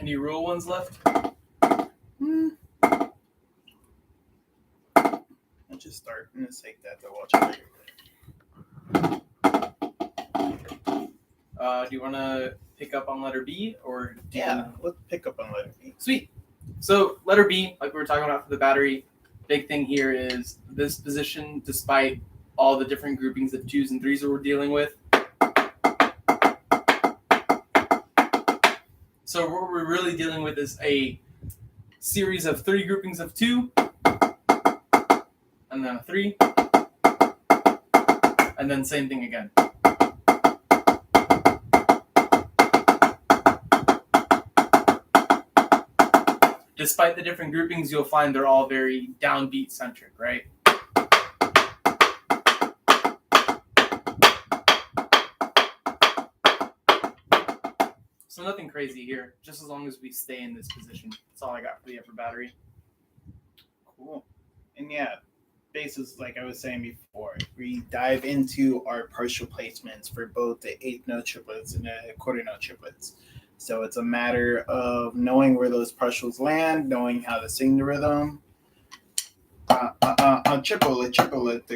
Any rule ones left? I'll just start. I'm gonna take that to watch it. Do you want to pick up on letter B or? Let's pick up on letter B. Sweet. So letter B, like we were talking about for the battery, big thing here is this position, despite all the different groupings of 2s and 3s that we're dealing with. So what we're really dealing with is a series of 3 groupings of 2, and then a 3, and then same thing again. Despite the different groupings, you'll find they're all very downbeat centric, right? So nothing crazy here, just as long as we stay in this position. That's all I got for the upper battery. Cool. And yeah, basis, like I was saying before, we dive into our partial placements for both the 8th note triplets and the quarter note triplets. So it's a matter of knowing where those partials land, knowing how to sing the rhythm. Triplet, triplet, triplet,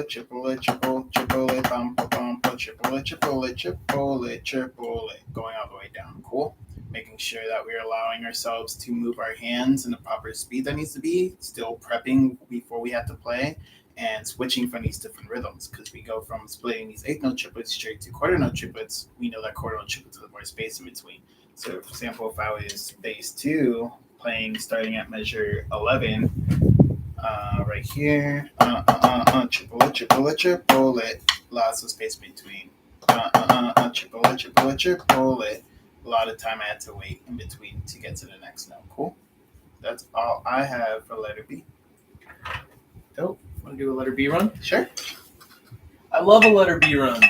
triplet, triple, triplet, bum, bum, triplet, triplet, triplet, triplet, going all the way down. Cool. Making sure that we're allowing ourselves to move our hands in the proper speed that needs to be, still prepping before we have to play, and switching from these different rhythms, because we go from splitting these 8th note triplets straight to quarter note triplets. We know that quarter note triplets have more space in between. So, for example, if I was bass 2 playing starting at measure 11, right here, triplet, triplet, triplet, lots of space between. Triplet, triplet, triplet. A lot of time I had to wait in between to get to the next note. Cool. That's all I have for letter B. Dope. Want to do a letter B run? Sure. I love a letter B run.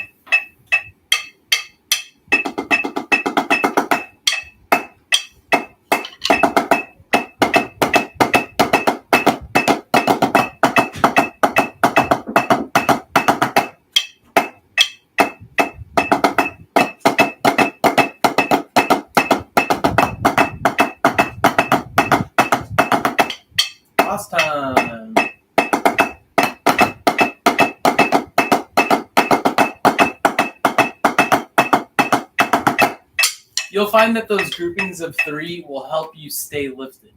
Last time. You'll find that those groupings of 3 will help you stay lifted.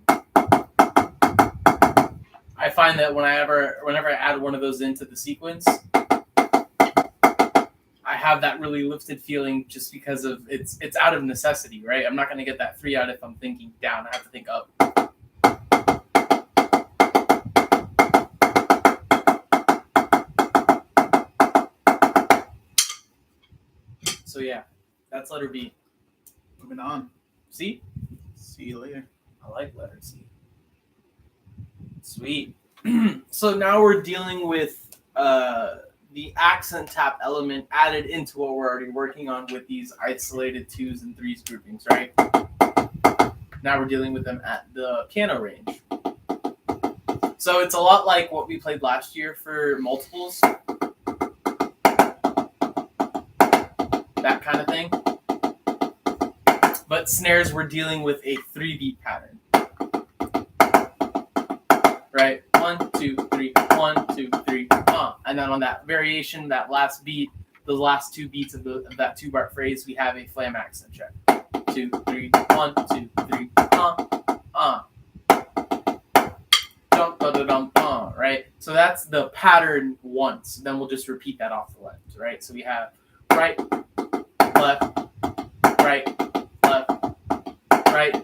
I find that whenever I add one of those into the sequence, I have that really lifted feeling just because of it's out of necessity, right? I'm not going to get that 3 out if I'm thinking down. I have to think up. So yeah, that's letter B. Moving on. C? See you later. I like letter C. Sweet. So now we're dealing with the accent tap element added into what we're already working on with these isolated 2s and 3s groupings, right? Now we're dealing with them at the piano range. So it's a lot like what we played last year for multiples. That kind of thing. But snares, we're dealing with a 3-beat pattern. Right? 1, 2, 3, 1, 2, 3, and then on that variation, that last beat, the last 2 beats of that 2-bar phrase, we have a flam accent check. 2, 3, 1, 2, 3, Dum, da, da, dum, right? So that's the pattern once. Then we'll just repeat that off the left, right? So we have right, left, right, left, right,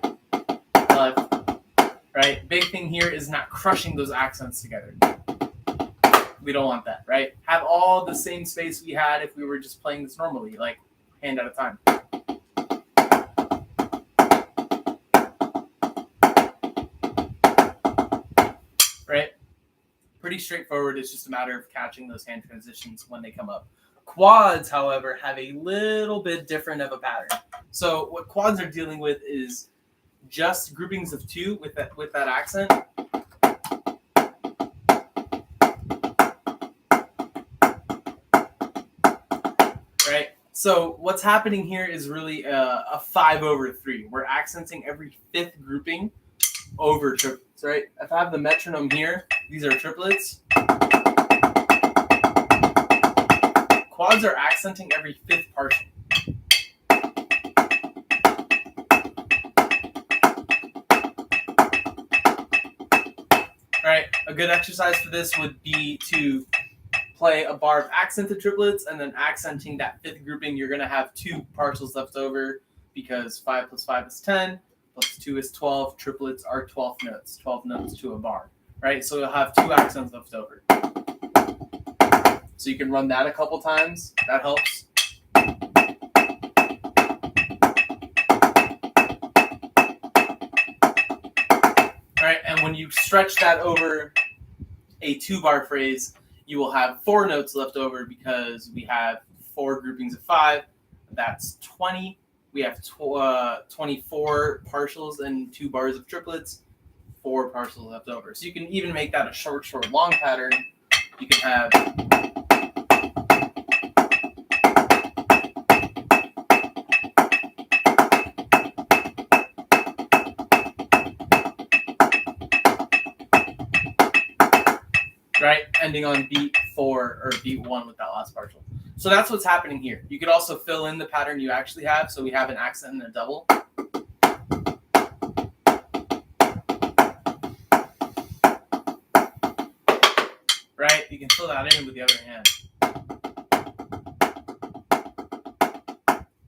left, right? Big thing here is not crushing those accents together. We don't want that, right? Have all the same space we had if we were just playing this normally, like hand at a time. Right? Pretty straightforward. It's just a matter of catching those hand transitions when they come up. Quads, however, have a little bit different of a pattern. So what quads are dealing with is just groupings of 2 with that accent. Right? So what's happening here is really a 5/3. We're accenting every fifth grouping over triplets, right? If I have the metronome here, these are triplets. Quads are accenting every fifth partial. Right? A good exercise for this would be to play a bar of accented triplets and then accenting that fifth grouping. You're going to have 2 partials left over because 5 plus 5 is 10, plus 2 is 12. Triplets are 12 notes, 12 notes to a bar, right? So you'll have 2 accents left over. So you can run that a couple times. That helps. All right, and when you stretch that over a 2-bar phrase, you will have 4 notes left over because we have 4 groupings of 5. That's 20. We have 24 partials and 2 bars of triplets, 4 partials left over. So you can even make that a short, long pattern. You can have right, ending on beat 4 or beat 1 with that last partial. So that's what's happening here. You could also fill in the pattern you actually have. So we have an accent and a double. Right? You can fill that in with the other hand.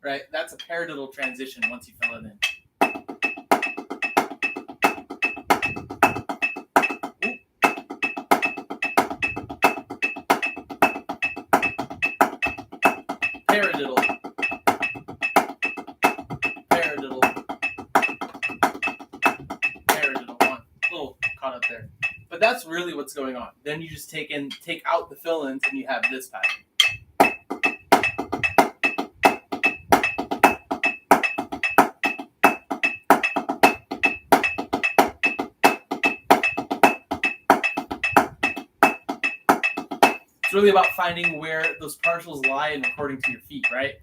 Right? That's a paradiddle transition once you fill it in. Paradiddle. Paradiddle. Paradiddle. 1. A little caught up there. But that's really what's going on. Then you just take out the fill-ins and you have this pattern. It's really about finding where those partials lie and according to your feet, right?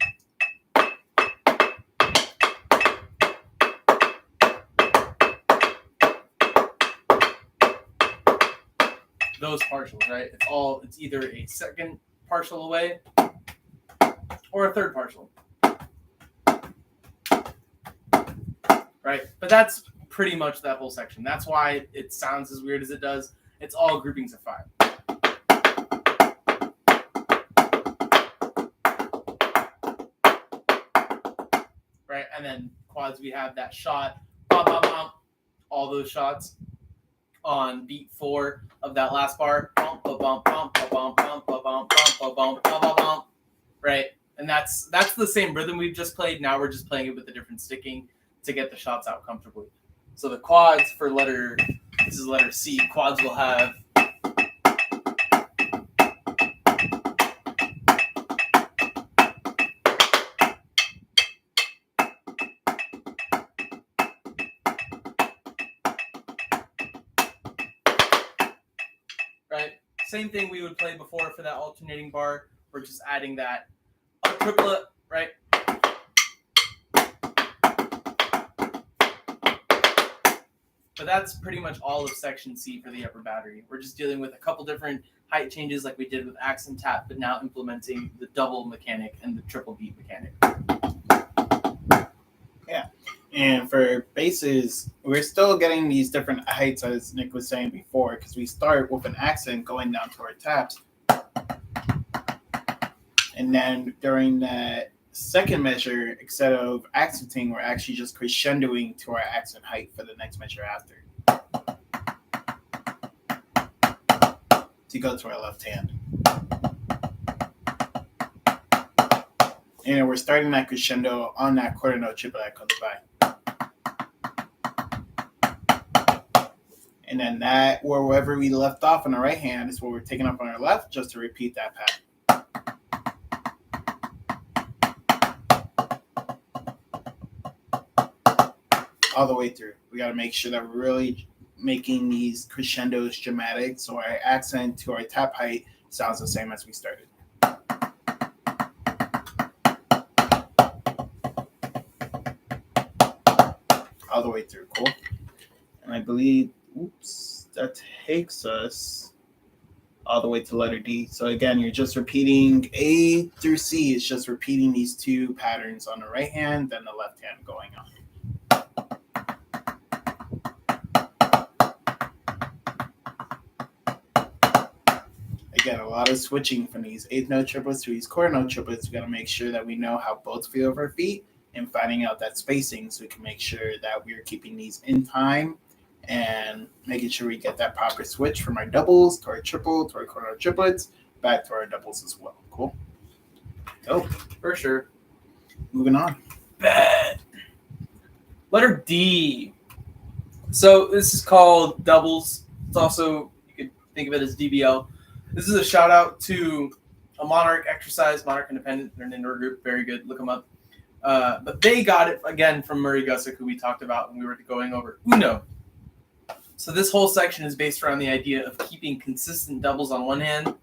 Those partials, right? It's either a second partial away or a third partial. Right? But that's pretty much that whole section. That's why it sounds as weird as it does. It's all groupings of 5. Right? And then quads, we have that shot, bum, bum, bum, all those shots on beat 4 of that last bar. Bump, ba, bump, bump, ba, bump, bump, ba, bump, bump, ba, bump, ba, ba, bump. Right? And that's the same rhythm we've just played. Now we're just playing it with a different sticking to get the shots out comfortably. So the quads for this is letter C. Quads will have right? Same thing we would play before for that alternating bar. We're just adding that a triplet, right? But that's pretty much all of section C for the upper battery. We're just dealing with a couple different height changes like we did with accent tap, but now implementing the double mechanic and the triple beat mechanic. Yeah. And for basses, we're still getting these different heights, as Nick was saying before, because we start with an accent going down to our taps. And then during that second measure, instead of accenting, we're actually just crescendoing to our accent height for the next measure after. To go to our left hand. And we're starting that crescendo on that quarter note triplet that comes by. And then that, wherever we left off on the right hand, is what we're taking up on our left, just to repeat that pattern. All the way through. We got to make sure that we're really making these crescendos dramatic, so our accent to our tap height sounds the same as we started. all the way through. Cool. And I believe, that takes us all the way to letter D. So again, you're just repeating A through C. It's just repeating these two patterns on the right hand, then the left hand going on. Again, a lot of switching from these eighth note triplets to these quarter note triplets. We got to make sure that we know how both feel of our feet and finding out that spacing so we can make sure that we're keeping these in time and making sure we get that proper switch from our doubles to our triple to our quarter note triplets back to our doubles as well. Cool. Oh, For sure. moving on. Bad. Letter D. So this is called doubles. It's also, you could think of it as DBL. This is a shout out to a Monarch exercise, Monarch Independent. They're an indoor group. Very good. Look them up. But they got it, again, from Murray Gussick, who we talked about when we were going over Uno. So this whole section is based around the idea of keeping consistent doubles on one hand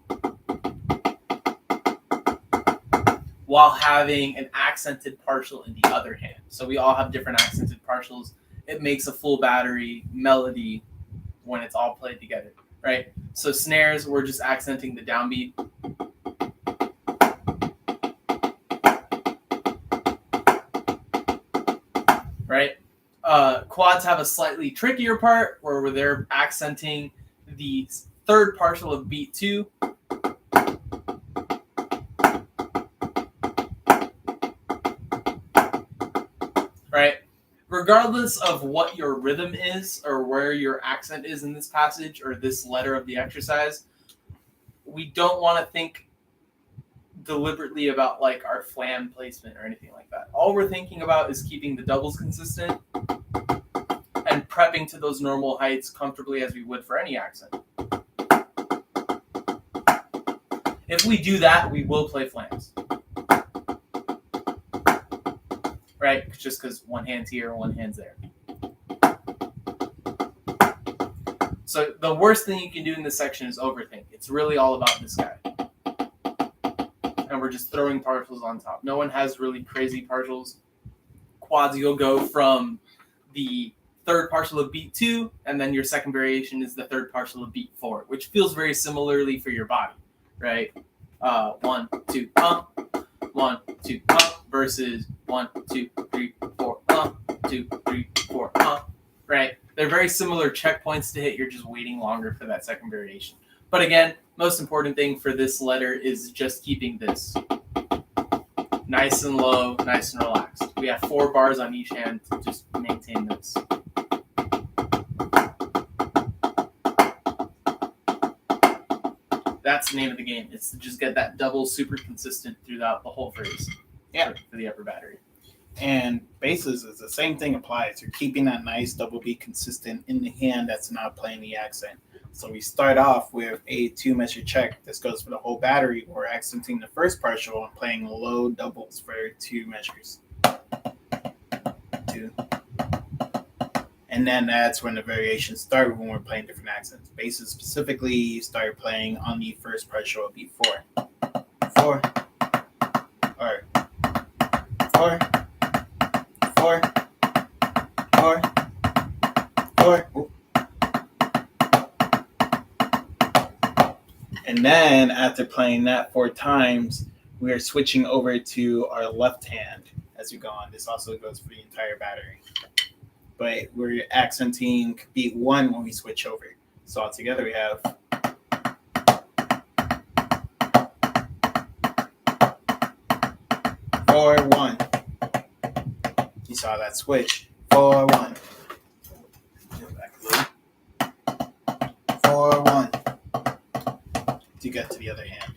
while having an accented partial in the other hand. So we all have different accented partials. It makes a full battery melody when it's all played together, right? So snares, we're just accenting the downbeat. Right? Quads have a slightly trickier part where they're accenting the third partial of beat 2. Right? Regardless of what your rhythm is or where your accent is in this passage or this letter of the exercise, we don't want to think deliberately about like our flam placement or anything like that. All we're thinking about is keeping the doubles consistent and prepping to those normal heights comfortably as we would for any accent. If we do that, we will play flams. Right? Just because one hand's here, one hand's there. So the worst thing you can do in this section is overthink. It's really all about this guy. And we're just throwing partials on top. No one has really crazy partials. Quads, you'll go from the third partial of beat 2, and then your second variation is the third partial of beat 4, which feels very similarly for your body, right? 1, 2, pump, 1, 2, pump, versus 1, 2, 3, 4, pump, 2, 3, 4, pump, right? They're very similar checkpoints to hit. You're just waiting longer for that second variation. But again, most important thing for this letter is just keeping this nice and low, nice and relaxed. We have 4 bars on each hand to just maintain this. That's the name of the game. It's to just get that double super consistent throughout the whole phrase. Yeah. For the upper battery. And basses is the same thing applies. You're keeping that nice double beat consistent in the hand that's not playing the accent. So we start off with a 2-measure check. This goes for the whole battery. We're accenting the first partial and playing low doubles for 2 measures. 2. And then that's when the variations start when we're playing different accents. Basses specifically, you start playing on the first partial of beat 4. 4. Or 4. 4. 4. 4. Ooh. And then after playing that 4 times, we are switching over to our left hand as we go on. This also goes for the entire battery. But we're accenting beat 1 when we switch over. So altogether we have 4, 1. You saw that switch. 4, 1. 4, 1. To get to the other hand.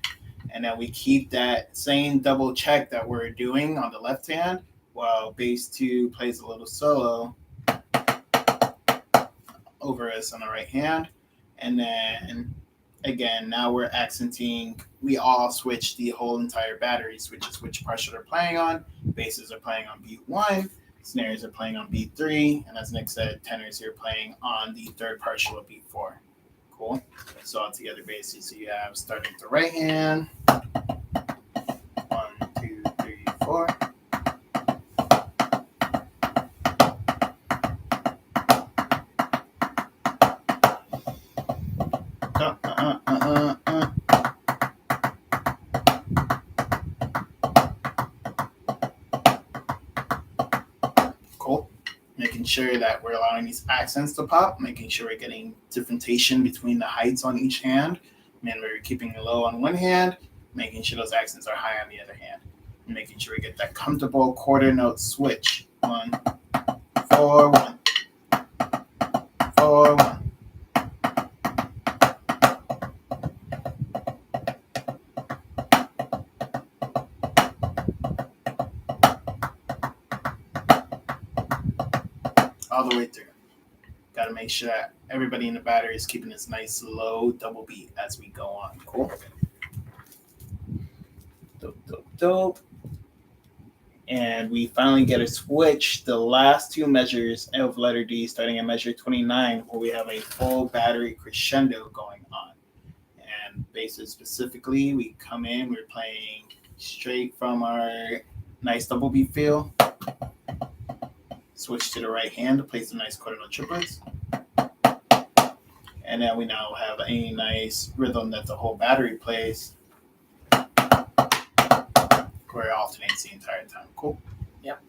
And then we keep that same double check that we're doing on the left hand while bass 2 plays a little solo over us on the right hand. And then again, now we're accenting. We all switch the whole entire battery, switches which partial they're playing on. Basses are playing on beat 1, snares are playing on beat 3, and as Nick said, tenors here playing on the third partial of beat 4. Cool. So all together basically, so you have starting with the right hand. 1, 2, 3, 4. making sure that we're allowing these accents to pop, making sure we're getting differentiation between the heights on each hand, and we're keeping it low on one hand, making sure those accents are high on the other hand, and making sure we get that comfortable quarter note switch. 1, 4, 1, 4, 1. All the way through. Got to make sure that everybody in the battery is keeping this nice low double beat as we go on. Cool. Dope, dope, dope. And we finally get a switch the last two measures of letter D, starting at measure 29, where we have a full battery crescendo going on. And basses specifically, we come in, we're playing straight from our nice double beat feel. Switch to the right hand to play some nice quarter note triplets. And then we now have a nice rhythm that the whole battery plays, where it alternates the entire time. Cool? Yep.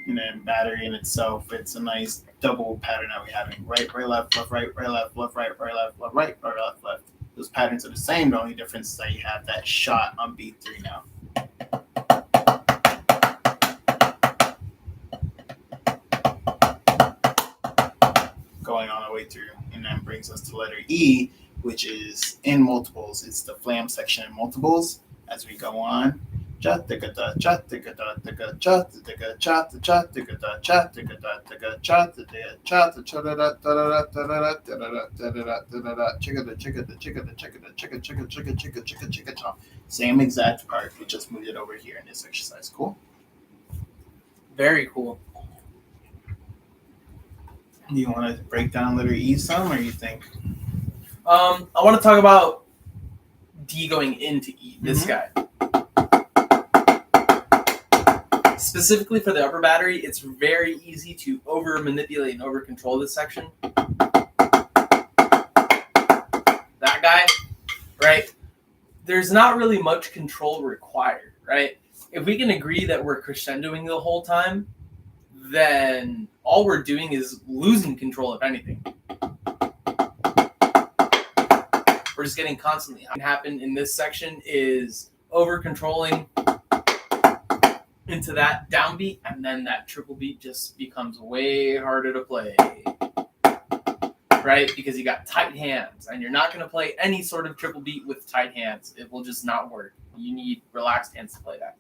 And then battery in itself, it's a nice double pattern that we're having. Right, right, left, right, left, right, left, right, left. Those patterns are the same. The only difference is that you have that shot on beat 3 now. Going all the way through, and that brings us to letter E, which is in multiples. It's the flam section in multiples. As we go on, same exact part. We just moved it over here in this exercise. Cool. Very cool. Do you want to break down letter E some, or you think? I want to talk about D going into E, this guy. Specifically for the upper battery, it's very easy to over manipulate and over control this section. That guy, right? There's not really much control required, right? If we can agree that we're crescendoing the whole time, then all we're doing is losing control, if anything. We're just getting constantly. What happened in this section is over controlling into that downbeat, and then that triple beat just becomes way harder to play, right? Because you got tight hands, and you're not going to play any sort of triple beat with tight hands. It will just not work. You need relaxed hands to play that.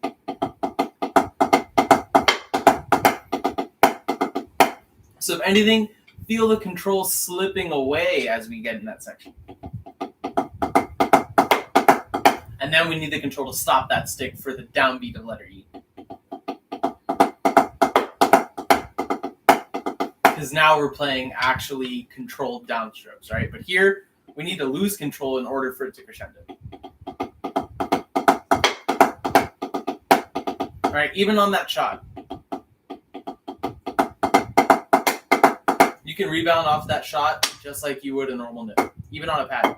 So if anything, feel the control slipping away as we get in that section. And then we need the control to stop that stick for the downbeat of letter E. Because now we're playing actually controlled downstrokes, right? But here, we need to lose control in order for it to crescendo. All right, even on that shot. You can rebound off that shot just like you would a normal note, even on a pad.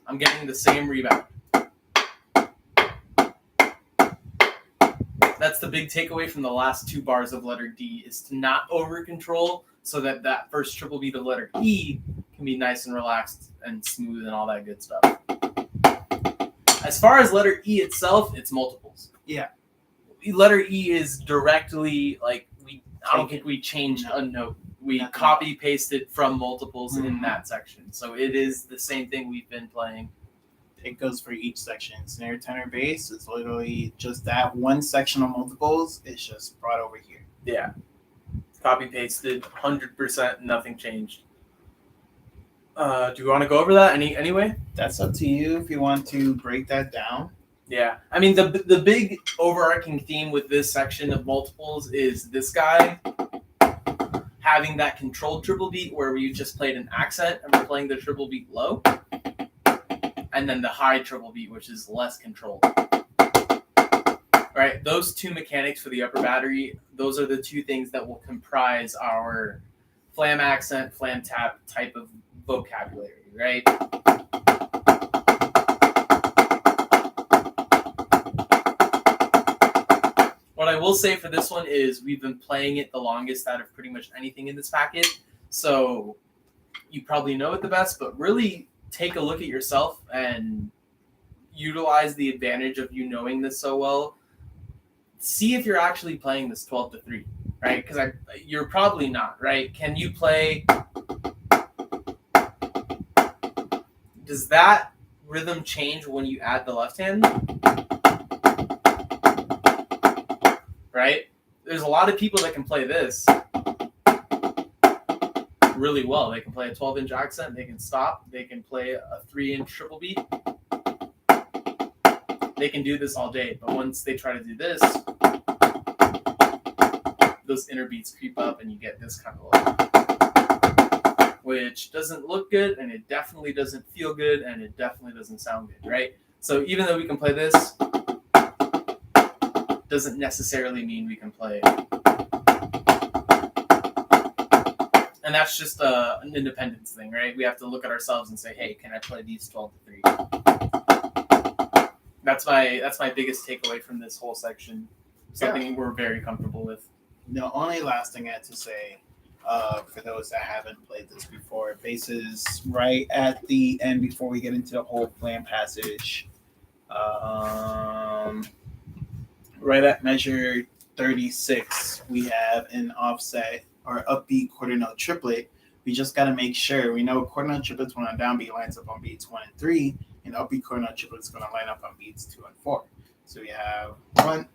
I'm getting the same rebound. That's the big takeaway from the last two bars of letter D, is to not over control so that that first triple beat of letter E can be nice and relaxed and smooth and all that good stuff. As far as letter E itself, it's multiples. Yeah. Letter E is directly, like, I don't think we changed a note. We copy pasted from multiples in that section. So it is the same thing we've been playing. It goes for each section. Snare, tenor, bass is literally just that one section of multiples. It's just brought over here. Yeah. Copy pasted, 100%, nothing changed. Do you want to go over that anyway? That's up to you if you want to break that down. Yeah. I mean, the big overarching theme with this section of multiples is this guy having that controlled triple beat where we just played an accent and we're playing the triple beat low. And then the high triple beat, which is less controlled. Right? Those two mechanics for the upper battery, those are the two things that will comprise our flam accent, flam tap type of vocabulary, right? What I will will say for this one is we've been playing it the longest out of pretty much anything in this packet. So you probably know it the best, but really take a look at yourself and utilize the advantage of you knowing this so well. See if you're actually playing this 12-3, right? Because you're probably not, right? Can you play? Does that rhythm change when you add the left hand? Right? There's a lot of people that can play this really well. They can play a 12-inch accent, they can stop, they can play a 3-inch triple beat. They can do this all day, but once they try to do this, those inner beats creep up and you get this kind of look, which doesn't look good, and it definitely doesn't feel good, and it definitely doesn't sound good, right? So even though we can play this, doesn't necessarily mean we can play. And that's just an independence thing, right? We have to look at ourselves and say, hey, can I play these 12-3? That's my biggest takeaway from this whole section. Something we're very comfortable with. The only last thing I had to say, for those that haven't played this before, bases right at the end before we get into the whole plan passage. Right at measure 36, we have an offset or upbeat quarter note triplet. We just got to make sure we know quarter note triplets when on downbeat lines up on beats 1 and 3, and upbeat quarter note triplets going to line up on beats 2 and 4. So we have 1.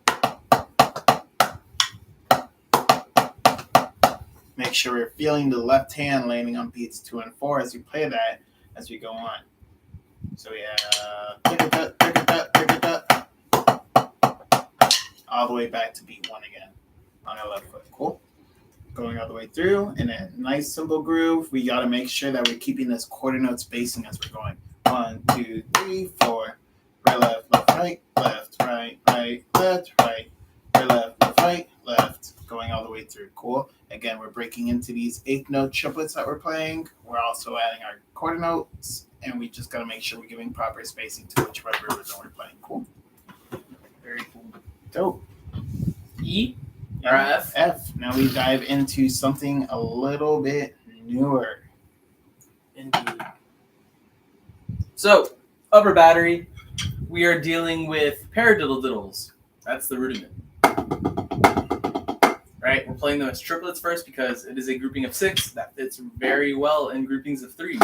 Make sure we're feeling the left hand landing on beats 2 and 4 as we play that as we go on. So we have all the way back to beat 1 again on our left foot. Cool. Going all the way through in a nice simple groove. We got to make sure that we're keeping this quarter note spacing as we're going. 1, 2, 3, 4. Right, left, right, left, right, left, right, left, right, left. Going all the way through. Cool. Again, we're breaking into these 8th note triplets that we're playing. We're also adding our quarter notes, and we just got to make sure we're giving proper spacing to whichever rhythm we're playing. Cool. Very cool. Dope. E or F? F. Now we dive into something a little bit newer. Indeed. So, upper battery, we are dealing with paradiddle diddles. That's the rudiment. Right? We're playing them as triplets first because it is a grouping of 6 that fits very well in groupings of 3.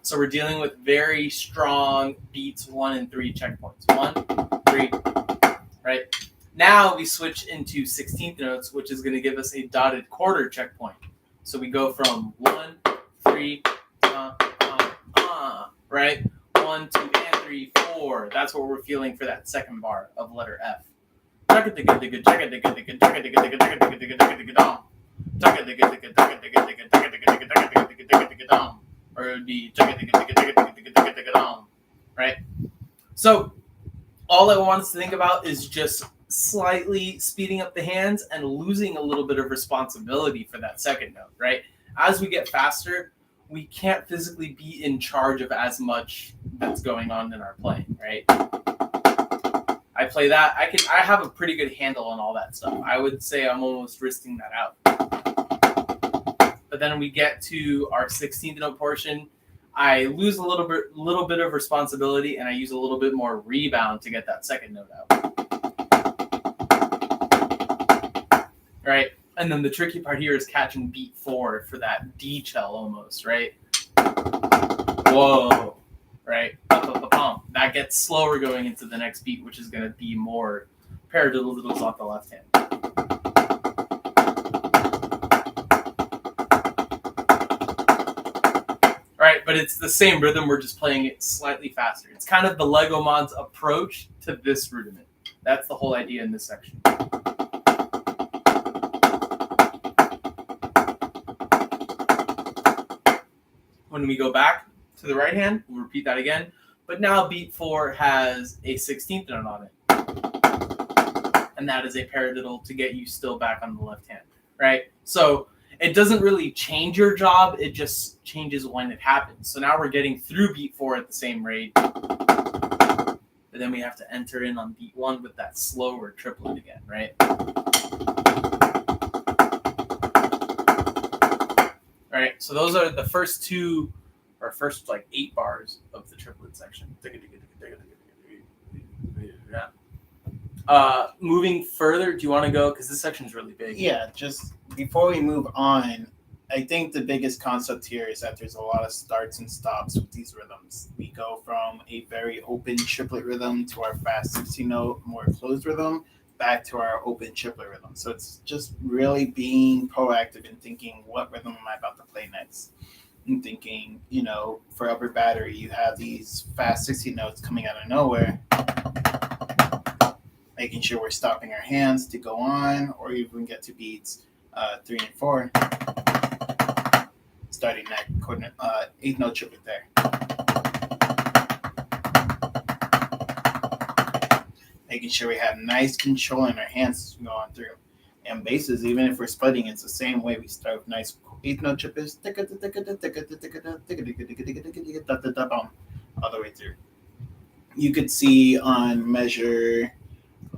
So we're dealing with very strong beats 1 and 3 checkpoints. 1, 3, right? Now we switch into 16th notes, which is going to give us a dotted quarter checkpoint. So we go from 1, 3, right? 1, 2, and 3, 4. That's what we're feeling for that second bar of letter F. Or it would be right? So all I want us to think about is just slightly speeding up the hands and losing a little bit of responsibility for that second note, right? As we get faster, we can't physically be in charge of as much that's going on in our playing, right? I play that. I have a pretty good handle on all that stuff. I would say I'm almost wristing that out. But then we get to our 16th note portion. I lose a little bit of responsibility, and I use a little bit more rebound to get that second note out. Right? And then the tricky part here is catching beat 4 for that D shell almost, right? Whoa. Right? That gets slower going into the next beat, which is going to be more paradiddle diddles off the left hand. Right, but it's the same rhythm, we're just playing it slightly faster. It's kind of the Lego Mods approach to this rudiment. That's the whole idea in this section. When we go back to the right hand, we'll repeat that again. But now beat 4 has a 16th note on it. And that is a paradiddle to get you still back on the left hand, right? So it doesn't really change your job, it just changes when it happens. So now we're getting through beat 4 at the same rate. The but then we have to enter in on beat 1 with that slower triplet again, right? All right, so those are the first 2 or first like 8 bars of the triplet section. Moving further, do you want to go? Because this section is really big. Yeah, just before we move on, I think the biggest concept here is that there's a lot of starts and stops with these rhythms. We go from a very open triplet rhythm to our fast 16-note, more closed rhythm, back to our open triplet rhythm. So it's just really being proactive and thinking, what rhythm am I about to play next? And thinking, for upper battery, you have these fast 16 notes coming out of nowhere, making sure we're stopping our hands to go on, or even get to beats 3 and 4, starting that 8th note triplet there. Making sure we have nice control in our hands going through. And basses, even if we're splitting, it's the same way. We start with nice 8th note triplets, all the way through. You could see on measure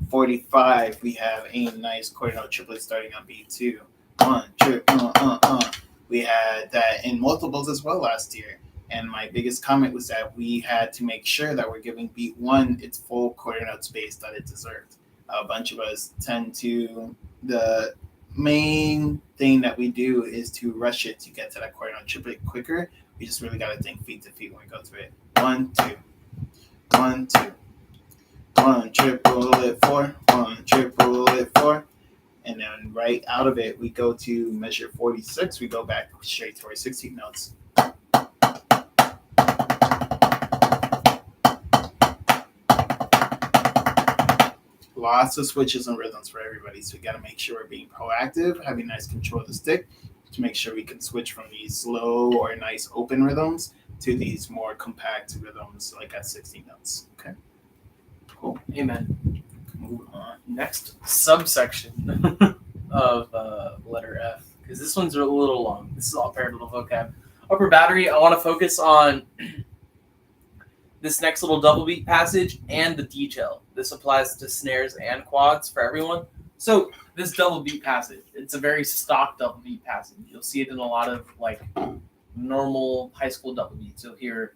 45, we have a nice quarter note triplet starting on beat 2. 1, trip, We had that in multiples as well last year. And my biggest comment was that we had to make sure that we're giving beat 1 its full quarter note space that it deserved. A bunch of us tend to, the main thing that we do is to rush it to get to that quarter note triplet quicker. We just really got to think feet to feet when we go through it. 1, 2. 1, 2. 1, triplet 4. 1, triplet 4. And then right out of it, we go to measure 46. We go back straight to our 16 notes. Lots of switches and rhythms for everybody. So we got to make sure we're being proactive, having nice control of the stick to make sure we can switch from these slow or nice open rhythms to these more compact rhythms like at 16 notes. Okay. Cool. Amen. Move on. Next subsection of letter F, because this one's a little long. This is all parallel vocab. Upper battery, I want to focus on this next little double beat passage and the detail. This applies to snares and quads for everyone. So this double beat passage, it's a very stock double beat passage. You'll see it in a lot of like normal high school double beats. You'll hear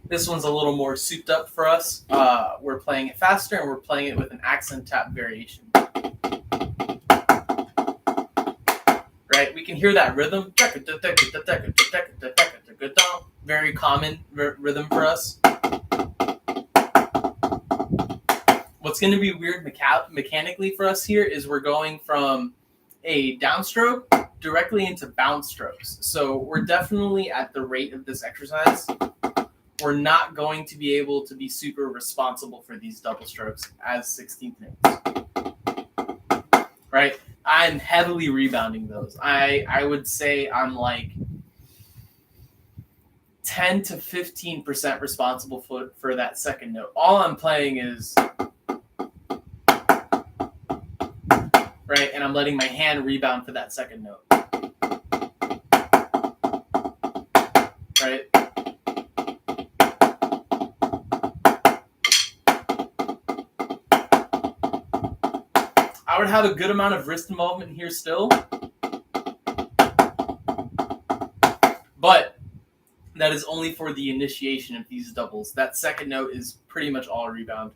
this one's a little more souped up for us. We're playing it faster and we're playing it with an accent tap variation. Right? We can hear that rhythm. Very common rhythm for us. What's going to be weird mechanically for us here is we're going from a downstroke directly into bounce strokes. So we're definitely at the rate of this exercise. We're not going to be able to be super responsible for these double strokes as 16th notes. Right? I'm heavily rebounding those. I would say I'm like 10 to 15% responsible for that second note. All I'm playing is, right, and I'm letting my hand rebound for that second note. Right? I would have a good amount of wrist involvement here still. But that is only for the initiation of these doubles. That second note is pretty much all rebound.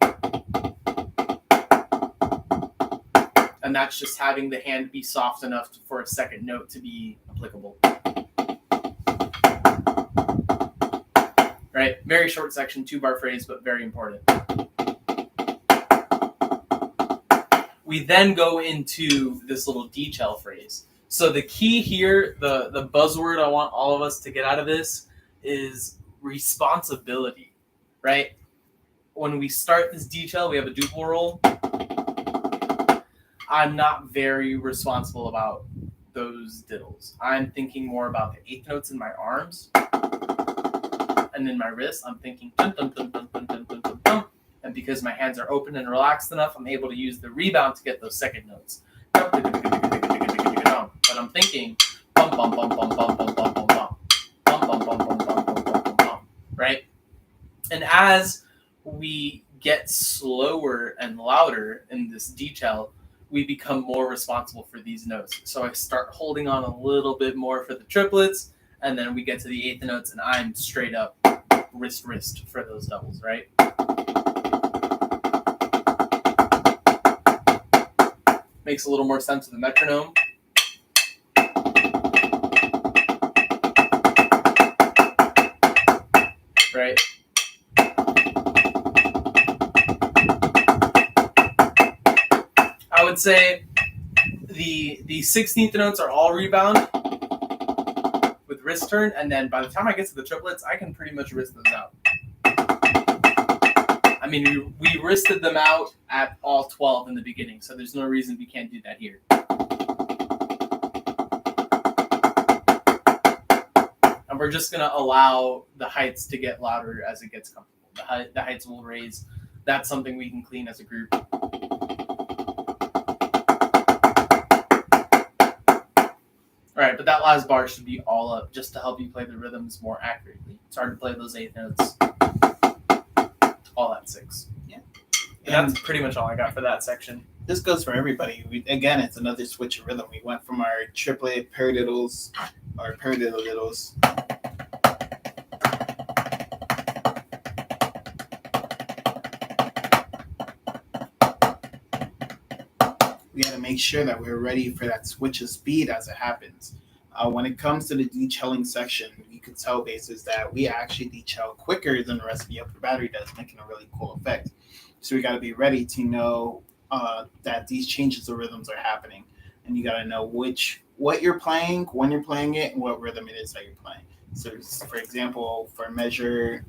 And that's just having the hand be soft enough for a second note to be applicable. Right? Very short section, 2-bar phrase, but very important. We then go into this little detail phrase. So the key here, the buzzword I want all of us to get out of this is responsibility, right? When we start this detail, we have a duple roll. I'm not very responsible about those diddles. I'm thinking more about the 8th notes in my arms. And in my wrist, I'm thinking dun, dun, dun, dun, dun, dun, dun, dun, dun. And because my hands are open and relaxed enough, I'm able to use the rebound to get those second notes. But I'm thinking bum bum bum bum bum bum bum bum bum bum bum bum bum bum bum bum bum. as we get slower and louder in this detail, we become more responsible for these notes. So I start holding on a little bit more for the triplets, and then we get to the eighth notes, and I'm straight up wrist for those doubles, right? Makes a little more sense with the metronome. Right? I would say the 16th notes are all rebound with wrist turn, and then by the time I get to the triplets, I can pretty much wrist those out. I mean, we wristed them out at all 12 in the beginning, so there's no reason we can't do that here. And we're just going to allow the heights to get louder as it gets comfortable. The heights will raise. That's something we can clean as a group. All right, but that last bar should be all up just to help you play the rhythms more accurately. It's hard to play those eighth notes all at 6. Yeah. And that's pretty much all I got for that section. This goes for everybody. Again, it's another switch of rhythm. We went from our triplet paradiddles, our paradiddle-diddles. We got to make sure that we're ready for that switch of speed as it happens. When it comes to the dechelling section, you could tell bases that we actually dechell quicker than the rest of the upper battery does, making a really cool effect. So we got to be ready to know that these changes of rhythms are happening, and you got to know what you're playing, when you're playing it, and what rhythm it is that you're playing. So, for example, for measure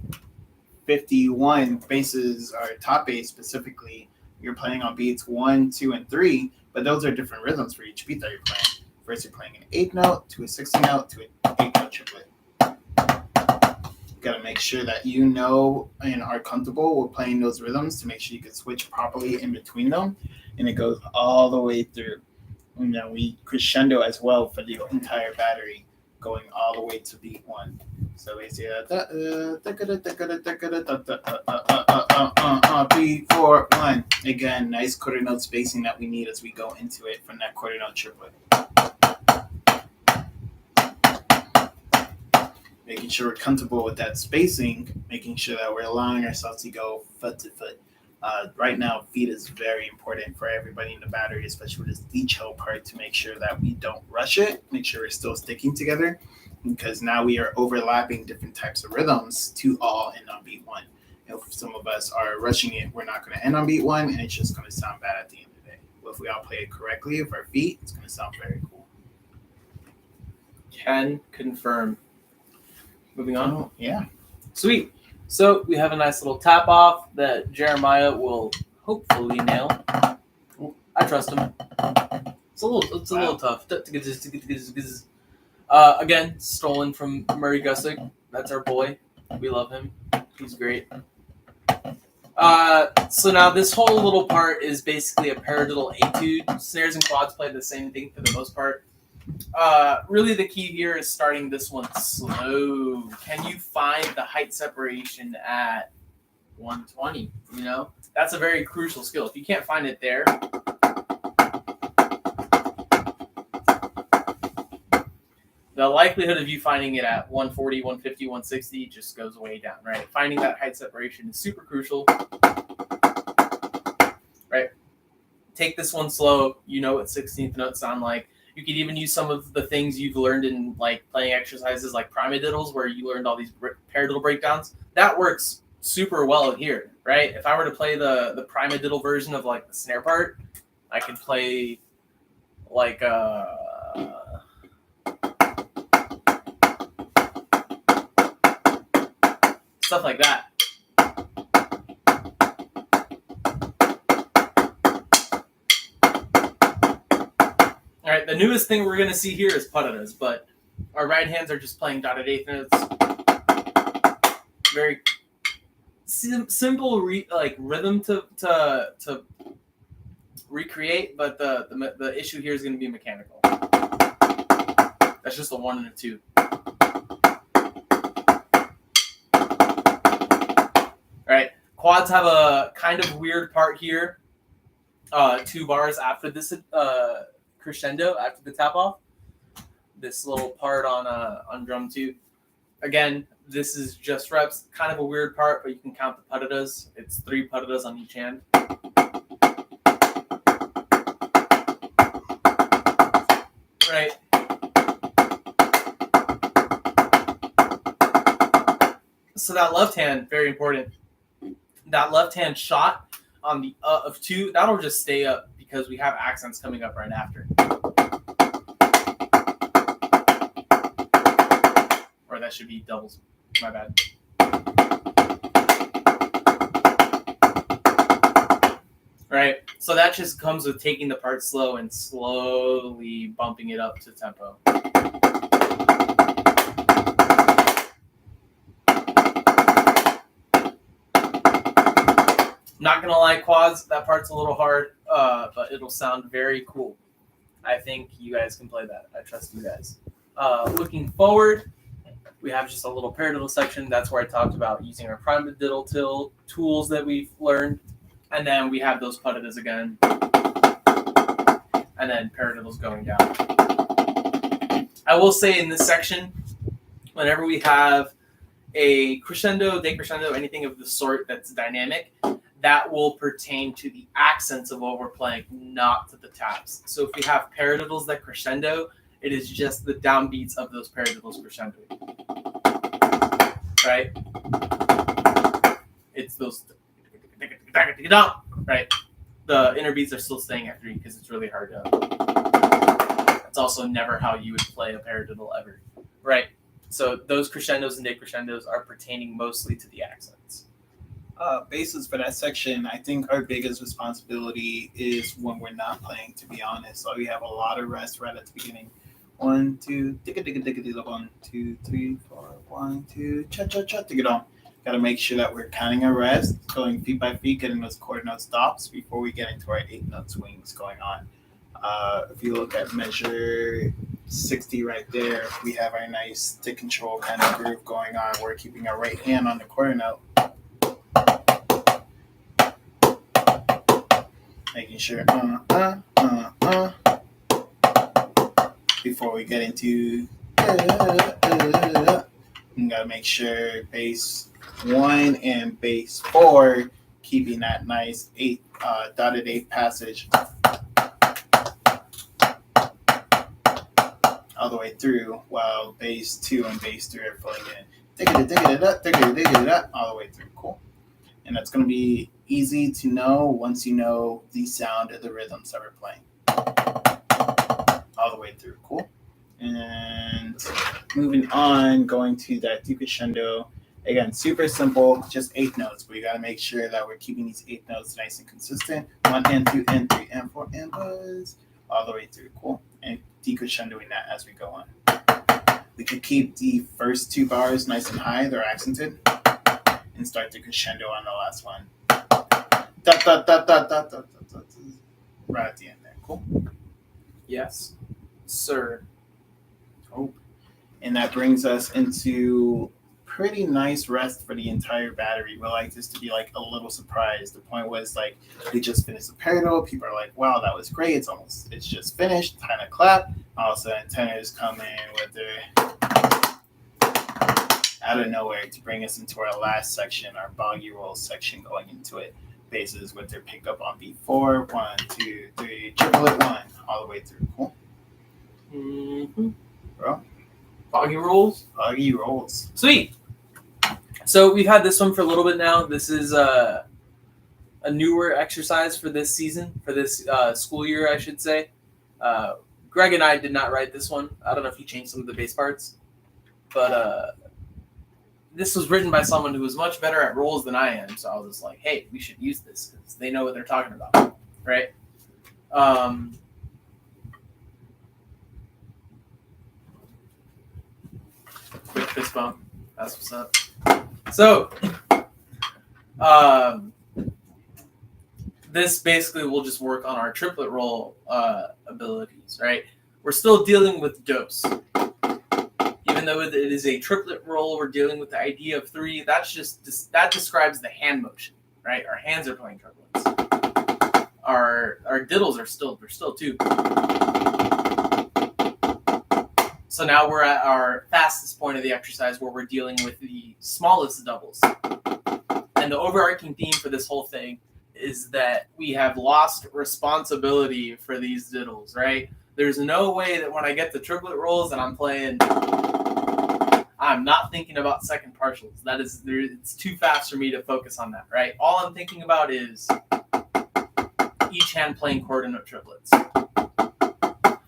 51, basses are top bass specifically. You're playing on beats 1, 2, and 3, but those are different rhythms for each beat that you're playing. First, you're playing an 8th note to a 16th note to an 8th note triplet. You got to make sure that you know and are comfortable with playing those rhythms to make sure you can switch properly in between them, and it goes all the way through. And then we crescendo as well for the entire battery, going all the way to beat 1. So basically, beat 4 1. Again, nice quarter note spacing that we need as we go into it from that quarter note triplet. Making sure we're comfortable with that spacing, making sure that we're allowing ourselves to go foot to foot. Right now, feet is very important for everybody in the battery, especially with this detail part, to make sure that we don't rush it, make sure we're still sticking together, because now we are overlapping different types of rhythms to all end on beat 1. If some of us are rushing it, we're not going to end on beat 1, and it's just going to sound bad at the end of the day. But if we all play it correctly with our feet, it's going to sound very cool. Can confirm. Moving on. Oh, yeah. Sweet. So we have a nice little tap off that Jeremiah will hopefully nail. I trust him. It's a little tough. Again, stolen from Murray Gussick. That's our boy. We love him. He's great. So now this whole little part is basically a paradiddle etude. Snares and quads play the same thing for the most part. Really the key here is starting this one slow. Can you find the height separation at 120? You know, that's a very crucial skill. If you can't find it there, the likelihood of you finding it at 140, 150, 160 just goes way down, right? Finding that height separation is super crucial, right? Take this one slow. You know what 16th notes sound like. You could even use some of the things you've learned in like playing exercises like primadiddles, where you learned all these paradiddle breakdowns. That works super well here, right? If I were to play the primadiddle version of like the snare part, I could play like stuff like that. All right, the newest thing we're going to see here is padadas, but our right hands are just playing dotted eighth notes. Very simple rhythm to recreate, but the issue here is going to be mechanical. That's just a 1 and a 2. Quads have a kind of weird part here. 2 bars after this crescendo, after the tap off. This little part on drum 2. Again, this is just reps. Kind of a weird part, but you can count the patadas. It's 3 patadas on each hand. Right. So that left hand, very important. That left hand shot on the of 2, that'll just stay up because we have accents coming up right after. Or that should be doubles. My bad. Right? So that just comes with taking the part slow and slowly bumping it up to tempo. Not gonna lie, quads, that part's a little hard, but it'll sound very cool. I think you guys can play that. I trust you guys. Looking forward, we have just a little paradiddle section. That's where I talked about using our paradiddle tools that we've learned. And then we have those patadas again. And then paradiddles going down. I will say in this section, whenever we have a crescendo, decrescendo, anything of the sort that's dynamic, that will pertain to the accents of what we're playing, not to the taps. So if we have paradiddles that crescendo, it is just the downbeats of those paradiddles crescendo. Right? It's those... Right? The inner beats are still staying at 3 because it's really hard to... It's also never how you would play a paradiddle ever. Right? So those crescendos and decrescendos are pertaining mostly to the accents. Basis for that section, I think our biggest responsibility is when we're not playing, to be honest. So we have a lot of rest right at the beginning. 1, 2, digga digga digga digga, 1, 2, 3, 4, 1, 2, cha cha cha, digga dong. Gotta make sure that we're counting our rest, going feet by feet, getting those quarter note stops before we get into our 8-note swings going on. If you look at measure 60 right there, we have our nice stick control kind of groove going on. We're keeping our right hand on the quarter note. Making sure before we get into you gotta make sure bass 1 and bass 4 keeping that nice 8 dotted 8 passage all the way through, while bass 2 and bass 3 are filling in all the way through. Cool. And that's going to be easy to know once you know the sound of the rhythms that we're playing. All the way through. Cool. And moving on, going to that decrescendo. Again, super simple, just 8 notes, but we got to make sure that we're keeping these 8 notes nice and consistent. 1 and 2 and 3 and 4 and buzz. All the way through. Cool. And decrescendoing that as we go on. We could keep the first 2 bars nice and high, they're accented. And start the crescendo on the last one. Right at the end there. Cool. Yes, sir. Oh. And that brings us into pretty nice rest for the entire battery. We like this to be like a little surprise. The point was like we just finished the paradiddle. People are like, wow, that was great. It's just finished. Time to clap. All of a sudden tenors come in with their out of nowhere to bring us into our last section, our boggy roll section going into it. Basses with their pickup on B4, 1, 2, 3, triplet 1, all the way through. Cool. Mm-hmm. Bro. Boggy rolls. Boggy rolls. Sweet. So we've had this one for a little bit now. This is a newer exercise for this season, for this school year, I should say. Greg and I did not write this one. I don't know if he changed some of the bass parts, but this was written by someone who was much better at rolls than I am. So I was just like, hey, we should use this because they know what they're talking about, right? Quick fist bump. That's what's up. So, this basically will just work on our triplet roll abilities, right? We're still dealing with dose. Even though it is a triplet roll, we're dealing with the idea of 3. That describes the hand motion, right? Our hands are playing triplets. Our diddles are still 2. So now we're at our fastest point of the exercise where we're dealing with the smallest doubles. And the overarching theme for this whole thing is that we have lost responsibility for these diddles, right? There's no way that when I get the triplet rolls and I'm playing, I'm not thinking about second partials. It's too fast for me to focus on that, right? All I'm thinking about is each hand playing quarter note triplets.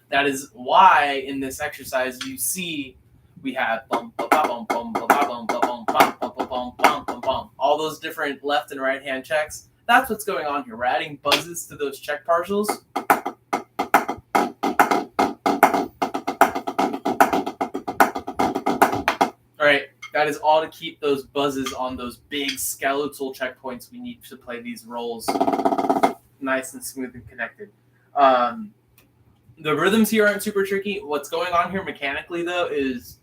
That is why in this exercise you see we have bum bum bum bum bum bum bum bum bum bum bum bum bum, all those different left and right hand checks. That's what's going on here. We're adding buzzes to those check partials. All right, that is all to keep those buzzes on those big skeletal checkpoints we need to play these rolls nice and smooth and connected. The rhythms here aren't super tricky. What's going on here mechanically, though, is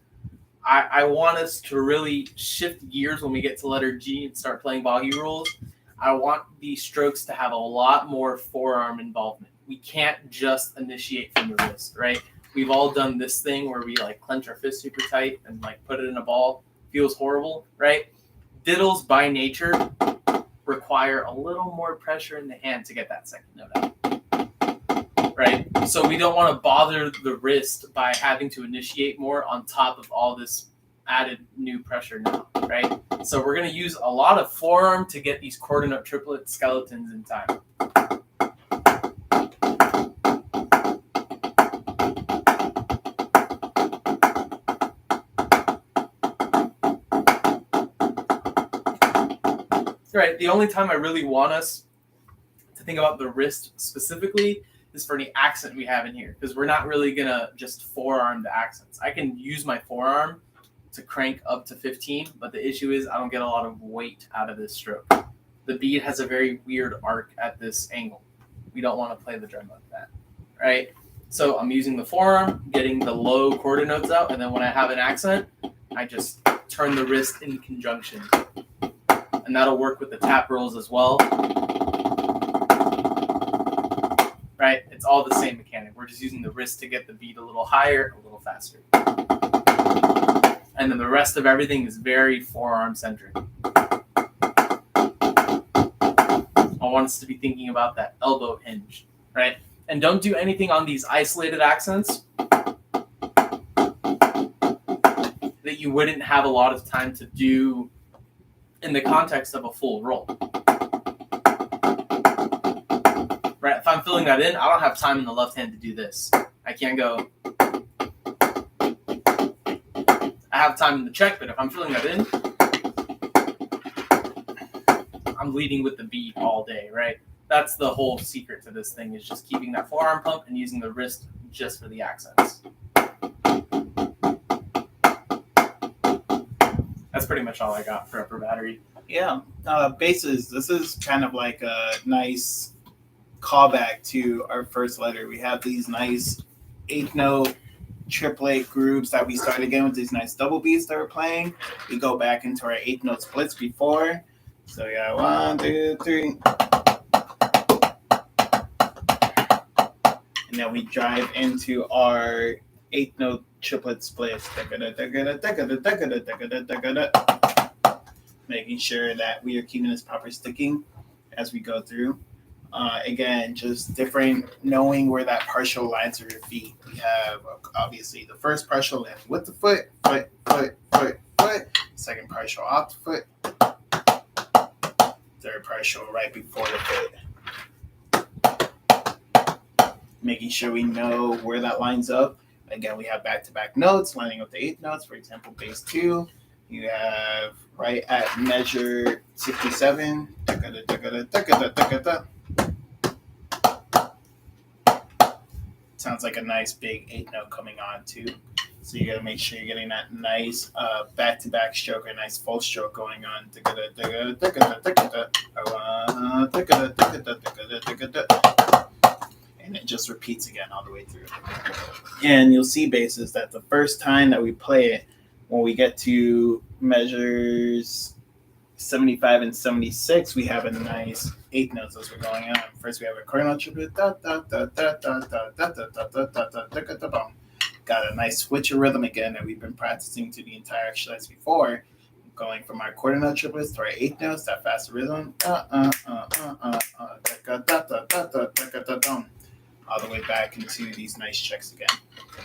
I want us to really shift gears when we get to letter G and start playing boggy rolls. I want these strokes to have a lot more forearm involvement. We can't just initiate from the wrist, right? We've all done this thing where we like clench our fist super tight and like put it in a ball. Feels horrible, right? Diddles by nature require a little more pressure in the hand to get that second note out. Right? So we don't want to bother the wrist by having to initiate more on top of all this added new pressure now, right? So we're going to use a lot of forearm to get these quarter note triplet skeletons in time. Right, the only time I really want us to think about the wrist specifically is for any accent we have in here, because we're not really going to just forearm the accents. I can use my forearm to crank up to 15, but the issue is I don't get a lot of weight out of this stroke. The beat has a very weird arc at this angle. We don't want to play the drum like that, right? So I'm using the forearm, getting the low quarter notes out, and then when I have an accent, I just turn the wrist in conjunction. And that'll work with the tap rolls as well. Right? It's all the same mechanic. We're just using the wrist to get the beat a little higher, a little faster. And then the rest of everything is very forearm centric. I want us to be thinking about that elbow hinge, right? And don't do anything on these isolated accents that you wouldn't have a lot of time to do in the context of a full roll. Right? If I'm filling that in, I don't have time in the left hand to do this. I can't go. I have time in the check, but if I'm filling that in, I'm leading with the beat all day, right? That's the whole secret to this thing, is just keeping that forearm pump and using the wrist just for the accents. That's pretty much all I got for upper battery. Yeah, basses. This is kind of like a nice callback to our first letter. We have these nice 8-note triplet groups that we started again with these nice double beats that we're playing. We go back into our 8-note splits before. So yeah, 1, 2, 3. And then we drive into our 8-note triplet splits. Making sure that we are keeping this proper sticking as we go through. Again, just different, knowing where that partial lines of your feet. We have, obviously, the first partial landing with the foot, foot, foot, foot, foot. Second partial off the foot. Third partial right before the foot. Making sure we know where that lines up. Again, we have back-to-back notes, lining up the 8 notes. For example, bass 2. You have right at measure 67. Sounds like a nice big 8-note coming on too. So you gotta make sure you're getting that nice back-to-back stroke, a nice full stroke going on. And it just repeats again all the way through. And you'll see basses that the first time that we play it, when we get to measures 75 and 76, we have a nice 8 notes as we're going on. First, we have a cardinal triplet. Da, da, da, da, da, da, da, da, da, da, da, da, da, da, da. Got a nice switch of rhythm again that we've been practicing to the entire exercise before. Going from our quarter note triplets to our 8 notes, that fast rhythm. All the way back into these nice checks again.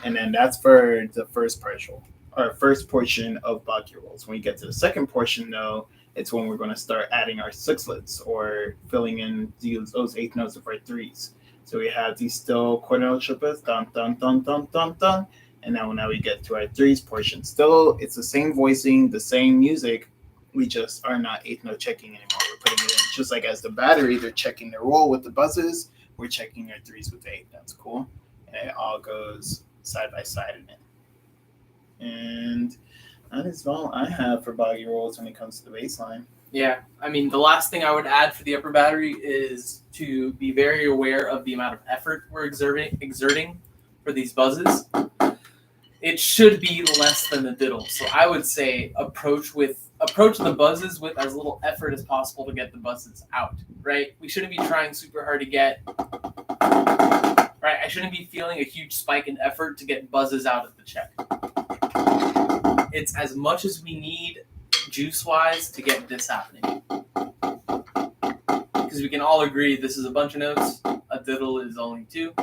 And then that's for the first partial, or first portion of Baguio rolls. When we get to the second portion, though, it's when we're going to start adding our sixlets or filling in those 8 notes of our 3s. So we have these still quarter note triplets, dun, dun, dun, dun, dun, dun. And now we get to our 3s portion. Still, it's the same voicing, the same music. We just are not 8 note checking anymore. We're putting it in just like as the battery, they're checking their roll with the buzzes. We're checking their 3s with the 8 notes. Cool. And it all goes side by side in it. And that is all I have for Baguio rolls when it comes to the bass line. Yeah, I mean, the last thing I would add for the upper battery is to be very aware of the amount of effort we're exerting for these buzzes. It should be less than the diddle. So I would say approach the buzzes with as little effort as possible to get the buzzes out, right? We shouldn't be trying super hard to get, right? I shouldn't be feeling a huge spike in effort to get buzzes out of the check. It's as much as we need juice-wise to get this happening. Because we can all agree this is a bunch of notes, a diddle is only 2.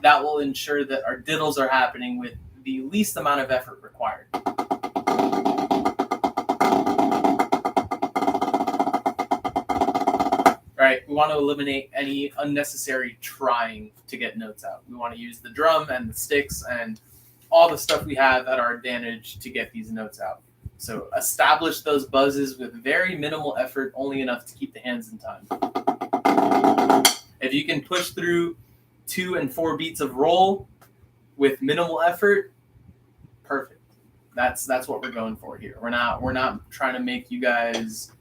That will ensure that our diddles are happening with the least amount of effort required. Right, we want to eliminate any unnecessary trying to get notes out. We want to use the drum and the sticks and all the stuff we have at our advantage to get these notes out. So establish those buzzes with very minimal effort, only enough to keep the hands in time. If you can push through 2 and 4 beats of roll with minimal effort, perfect. That's what we're going for here. We're not trying to make you guys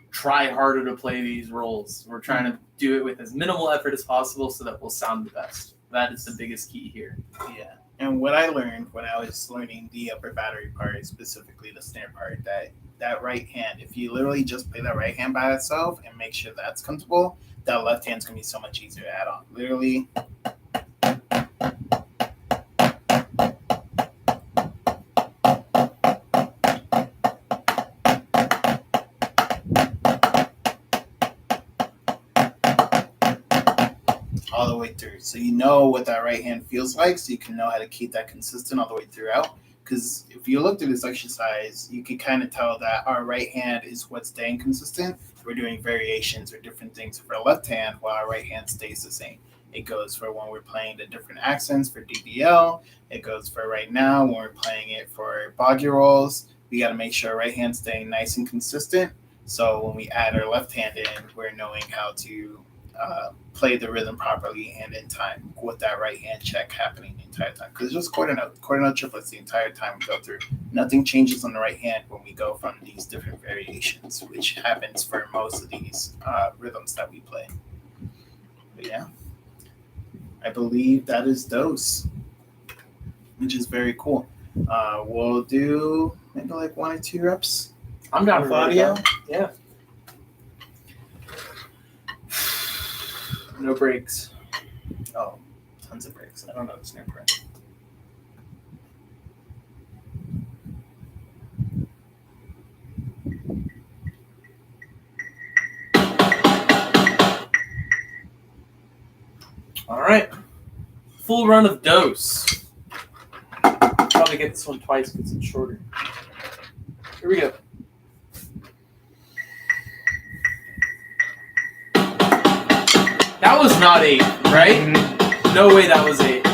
try harder to play these rolls. We're trying to do it with as minimal effort as possible so that we'll sound the best. That is the biggest key here. Yeah. And what I learned when I was learning the upper battery part, specifically the snare part, that right hand, if you literally just play that right hand by itself and make sure that's comfortable, that left hand's going to be so much easier to add on. Literally. All the way through. So you know what that right hand feels like, so you can know how to keep that consistent all the way throughout. Because if you look through this exercise, you can kind of tell that our right hand is what's staying consistent. We're doing variations or different things for our left hand while our right hand stays the same. It goes for when we're playing the different accents for DDL. It goes for right now when we're playing it for Baguio rolls. We got to make sure our right hand's staying nice and consistent. So when we add our left hand in, we're knowing how to play the rhythm properly and in time with that right hand check happening the entire time. Because it's just quarter note triplets the entire time we go through. Nothing changes on the right hand when we go from these different variations, which happens for most of these rhythms that we play. But yeah, I believe that is those, which is very cool. We'll do maybe like 1 or 2 reps. I'm down for audio. Yeah. No breaks. Oh, tons of breaks. I don't know the snare part. All right. Full run of dose. Probably get this one twice because it's shorter. Here we go. That was not 8, right? Mm-hmm. No way that was 8.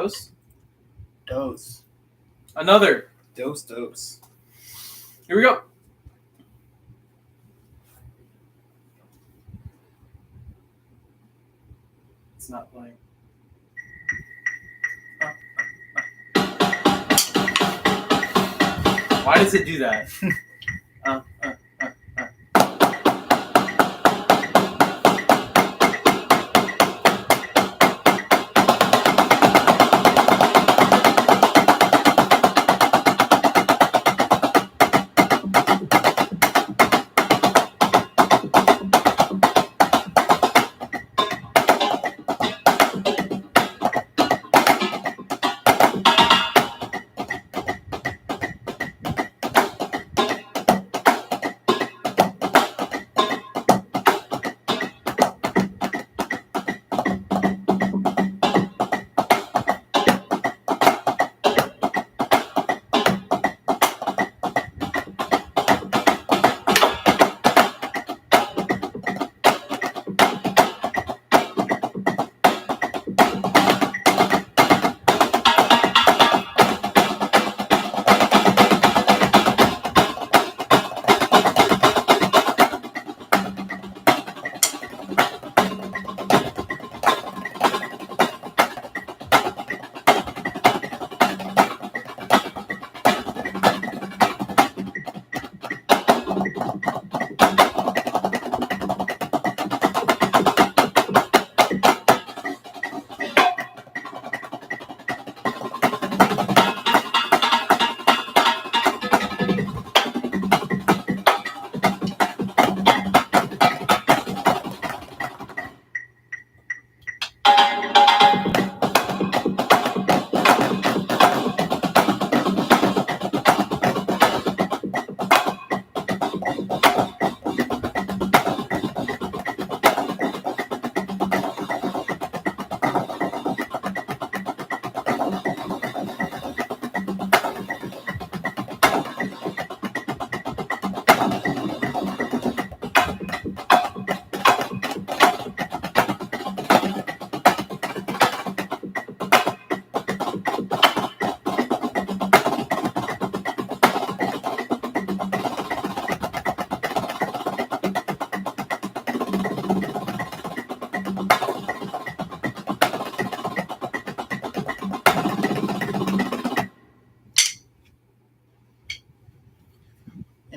dose? Dose. Another. Dose. Here we go. It's not playing. Why does it do that?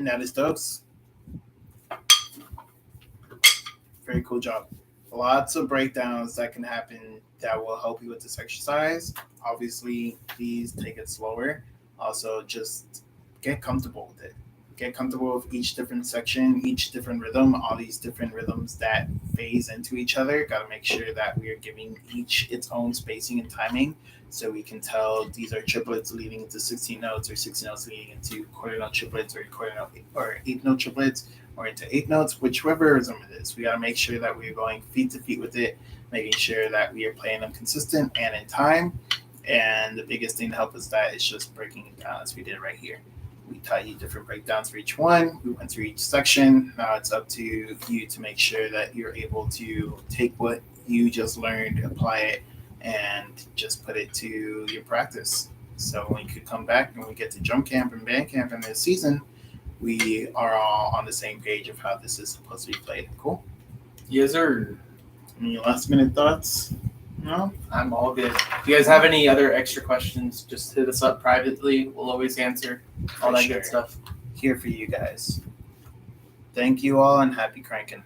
And that is dose. Very cool job. Lots of breakdowns that can happen that will help you with this exercise. Obviously, please take it slower. Also, just get comfortable with it. Get comfortable with each different section, each different rhythm, all these different rhythms that phase into each other. Got to make sure that we are giving each its own spacing and timing so we can tell these are triplets leading into 16 notes or 16 notes leading into quarter note triplets or quarter note or eighth note triplets or into 8 notes, whichever rhythm it is. We got to make sure that we're going feet to feet with it, making sure that we are playing them consistent and in time. And the biggest thing to help us that is just breaking it down as we did right here. We taught you different breakdowns for each one. We went through each section. Now it's up to you to make sure that you're able to take what you just learned, apply it, and just put it to your practice. So when you could come back and we get to drum camp and band camp in this season, we are all on the same page of how this is supposed to be played. Cool? Yes, sir. Any last minute thoughts? No? I'm all good. If you guys have any other extra questions, just hit us up privately. We'll always answer all For that sure. good stuff. Here for you guys. Thank you all and happy cranking.